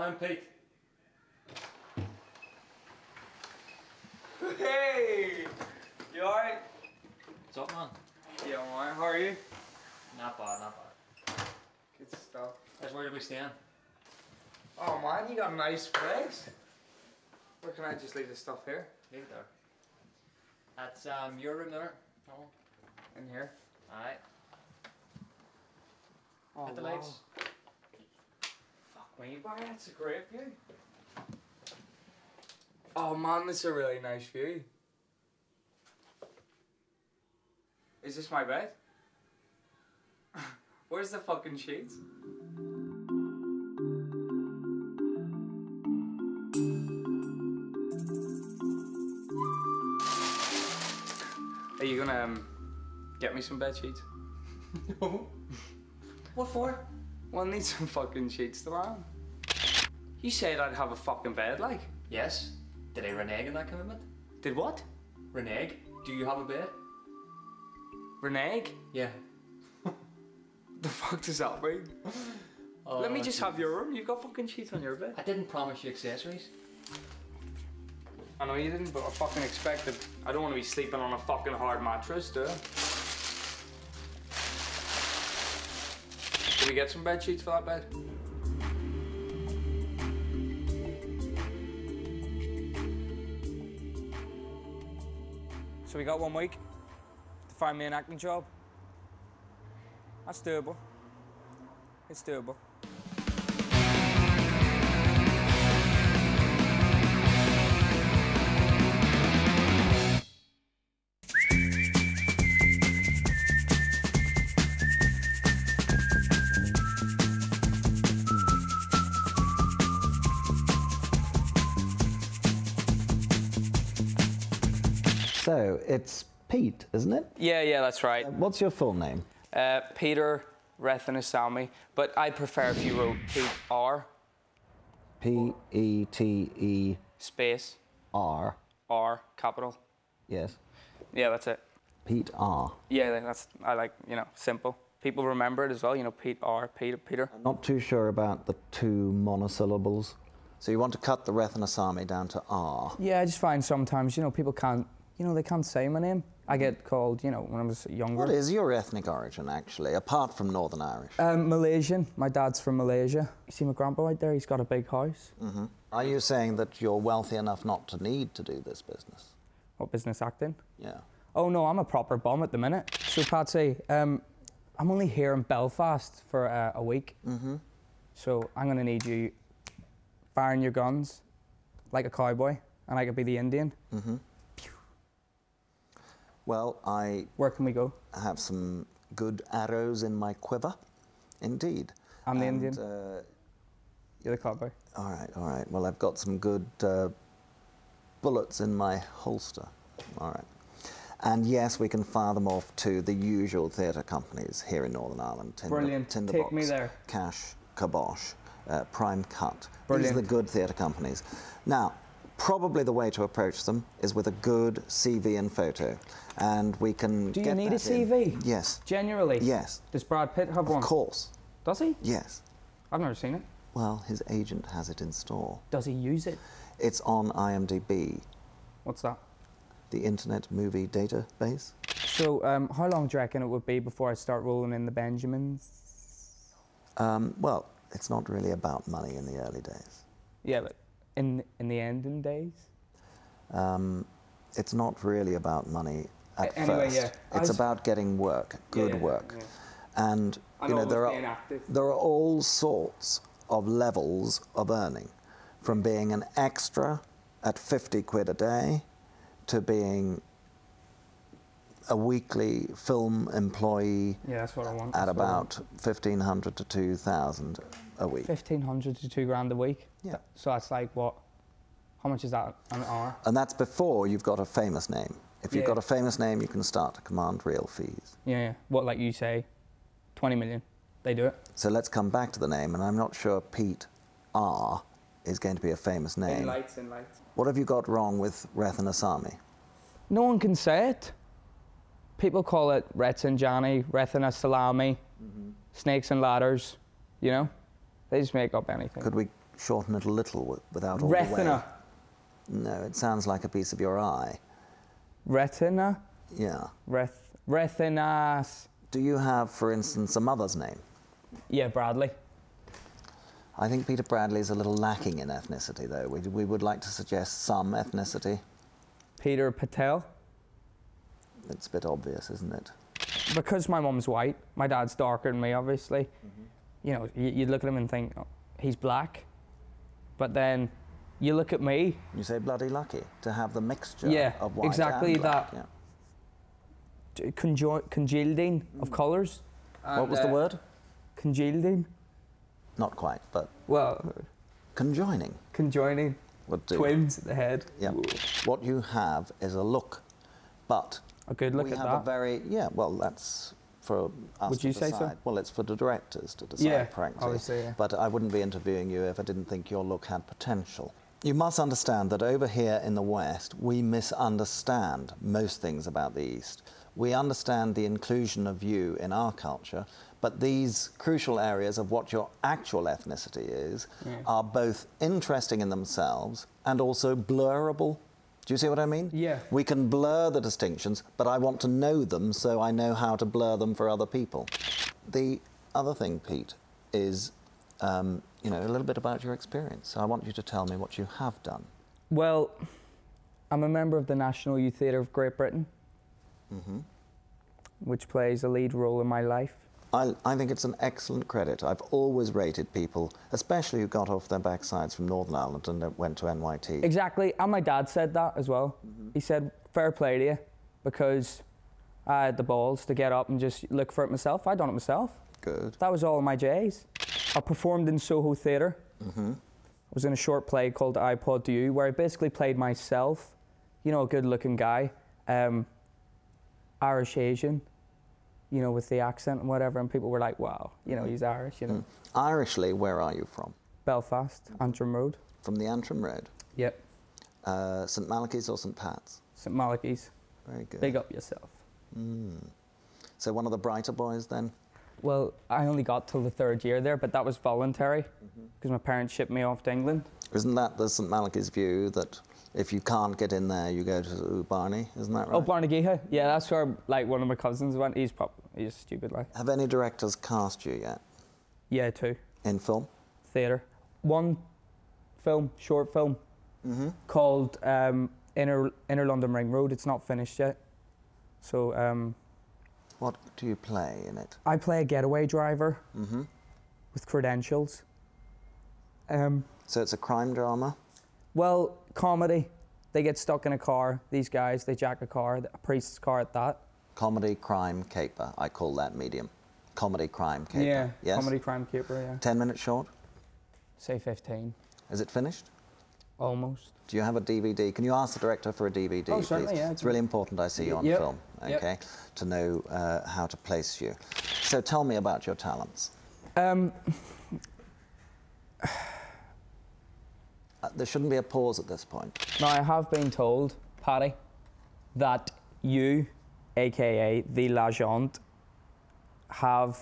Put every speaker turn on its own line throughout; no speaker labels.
I'm Pete.
Hey! You alright?
What's up, man?
Yeah, I'm alright. How are you?
Not bad, not bad.
Good stuff.
Where did we stand?
Oh man, you got a nice place. Or can I just leave this stuff here?
Leave it there. That's your room there. Oh.
In here?
Alright.
Oh,
Hit the
wow.
lights.
Fuck me, Barry, that's a great view. Oh man, this is a really nice view. Is this my bed? Where's the fucking sheets? Are you gonna get me some bed sheets?
No. What for?
Well, I need some fucking sheets tomorrow. You said I'd have a fucking bed, like.
Yes. Did I renege on that commitment?
Did what?
Renege? Do you have a bed?
Renege?
Yeah.
The fuck does that mean?
Oh,
Let me just have your room. You've got fucking sheets on your bed.
I didn't promise you accessories.
I know you didn't, but I fucking expected. I don't want to be sleeping on a fucking hard mattress, do I? Can we get some bed sheets for that bed? So we got 1 week to find me an acting job. That's doable. It's doable.
So, it's Pete, isn't it?
Yeah, that's right.
What's your full name?
Peter Rethinasamy, but I prefer if you wrote Pete R.
P-E-T-E-R.
Space R capital.
Yes.
Yeah, that's it.
Pete R.
Yeah, I like, simple. People remember it as well, Pete R, Peter.
I'm not too sure about the 2 monosyllables. So you want to cut the Rethinasamy down to R?
Yeah, I just find sometimes, people can't, they can't say my name. I get called, when I was younger.
What is your ethnic origin, actually, apart from Northern Irish?
Malaysian. My dad's from Malaysia. You see my grandpa right there? He's got a big house.
Mm-hmm. Are you saying that you're wealthy enough not to need to do this business?
What, business acting?
Yeah.
Oh, no, I'm a proper bum at the minute. So, Patsy, I'm only here in Belfast for a week. Mm-hmm. So I'm going to need you firing your guns like a cowboy, and I could be the Indian. Mm-hmm.
Well,
Where can we go?
have some good arrows in my quiver, indeed.
I'm the Indian. You're the cowboy.
All right. Well, I've got some good bullets in my holster. All right. And yes, we can fire them off to the usual theatre companies here in Northern Ireland.
Brilliant.
Tinderbox,
Take me there.
Cash, Kibosh, Prime Cut.
Brilliant.
These are the good theatre companies. Now, probably the way to approach them is with a good CV and photo. And we can
Do you
get
need a
that in.
CV?
Yes.
Genuinely?
Yes.
Does Brad Pitt have one?
Of course.
Does he?
Yes.
I've never seen it.
Well, his agent has it in store.
Does he use it?
It's on IMDb,
What's that?
the Internet Movie Database.
So, how long do you reckon it would be before I start rolling in the Benjamins?
Well, it's not really about money in the early days.
Yeah, but in the ending days?
It's not really about money at
Anyway,
first.
yeah.
It's about getting work, good work.
Yeah.
And
And
you know,
always being active.
there are all sorts of levels of earning, from being an extra at 50 quid a day to being a weekly film employee
Yeah, that's what I want.
at about 1,500 to 2,000 a week.
1,500 to £2,000 a week?
Yeah.
So that's like what? How much is that an hour?
And that's before you've got a famous name. If you've
Yeah.
got a famous name, you can start to command real fees.
Yeah. What, like you say, 20 million? They do it?
So let's come back to the name, and I'm not sure Pete R is going to be a famous name.
In lights, in lights.
What have you got wrong with Rethinasamy?
No one can say it. People call it Retsinjani, Rethina Salami, Snakes and Ladders, you know? They just make up anything.
Could we shorten it a little without all
Retina.
the way? No, it sounds like a piece of your eye.
Retina?
Yeah.
Retinas.
Do you have, for instance, a mother's name?
Yeah, Bradley.
I think Peter Bradley is a little lacking in ethnicity, though. We would like to suggest some ethnicity.
Peter Patel.
It's a bit obvious, isn't it?
Because my mum's white, my dad's darker than me, obviously. Mm-hmm. You know, you look at him and think, oh, he's black. But then you look at me.
You say bloody lucky to have the mixture of white
exactly
and black.
that. Yeah. Congealing of colours.
What was the word?
Congealing.
Not quite, but...
Well...
Conjoining.
Conjoining.
Would do.
Twins at the head.
Yeah. What you have is a look, but...
A good look at that.
We have a very... Yeah, well, that's for us
Would
to
you
decide.
say so?
Well, it's for the directors to decide, frankly.
Obviously, yeah.
But I wouldn't be interviewing you if I didn't think your look had potential. You must understand that over here in the West, we misunderstand most things about the East. We understand the inclusion of you in our culture, but these crucial areas of what your actual ethnicity is are both interesting in themselves and also blurrable. Do you see what I mean?
Yeah.
We can blur the distinctions, but I want to know them so I know how to blur them for other people. The other thing, Pete, is you know, a little bit about your experience. So I want you to tell me what you have done.
Well, I'm a member of the National Youth Theatre of Great Britain, which plays a lead role in my life.
I think it's an excellent credit. I've always rated people, especially who got off their backsides from Northern Ireland and went to NYT.
Exactly, and my dad said that as well. He said, fair play to you, because I had the balls to get up and just look for it myself. I done it myself.
Good.
That was all in my J's. I performed in Soho Theatre. I was in a short play called iPod to You, where I basically played myself, you know, a good-looking guy, Irish Asian, you know, with the accent and whatever, and people were like, wow, you know, he's Irish, you know.
Irishly, where are you from?
Belfast, Antrim Road.
From the Antrim Road?
Yep.
St Malachy's or St Pat's?
St Malachy's.
Very good.
Big up yourself.
So one of the brighter boys then?
Well, I only got till the 3rd year there, but that was voluntary, because my parents shipped me off to England.
Isn't that the St Malachy's view, that if you can't get in there, you go to Barney? Isn't that right?
Oh, Barnegeha? Yeah, that's where, like, one of my cousins went. He's stupid, like.
Have any directors cast you yet?
Yeah, 2.
In film?
Theatre. 1 film, short film, called Inner London Ring Road. It's not finished yet. So,
What do you play in it?
I play a getaway driver with credentials.
So it's a crime drama?
Well, comedy. They get stuck in a car, these guys, they jack a car, a priest's car at that.
Comedy, crime, caper. I call that medium. Comedy, crime, caper.
Yeah,
yes?
comedy, crime, caper, yeah.
10 minutes short?
Say 15.
Is it finished?
Almost.
Do you have a DVD? Can you ask the director for a DVD,
Oh,
please?
certainly, yeah.
It's really important I see you on film, okay, to know how to place you. So tell me about your talents. There shouldn't be a pause at this point.
Now, I have been told, Paddy, that you, aka the Legend, have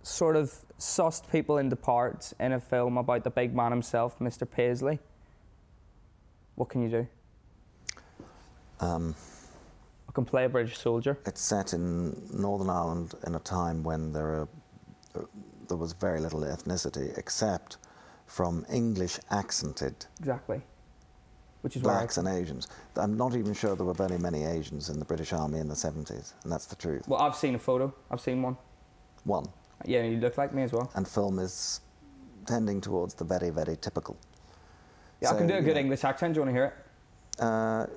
sort of sussed people into parts in a film about the big man himself, Mr. Paisley. What can you do? I can play a British soldier.
It's set in Northern Ireland in a time when there was very little ethnicity, except from English accented
Exactly. Which is
blacks and Asians. I'm not even sure there were very many Asians in the British Army in the 70s, and that's the truth.
Well, I've seen a photo. I've seen one.
One.
Yeah, you look like me as well.
And film is tending towards the very, very typical.
Yeah, so, I can do a good English accent. Do you want to hear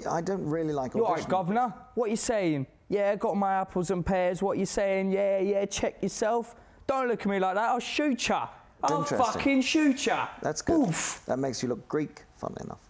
it? I don't really like auditioning.
You all right, Governor? What you saying? Yeah, got my apples and pears. What you saying? Yeah, check yourself. Don't look at me like that. I'll shoot ya. I'll fucking shoot ya.
That's good.
Oof.
That makes you look Greek, funnily enough.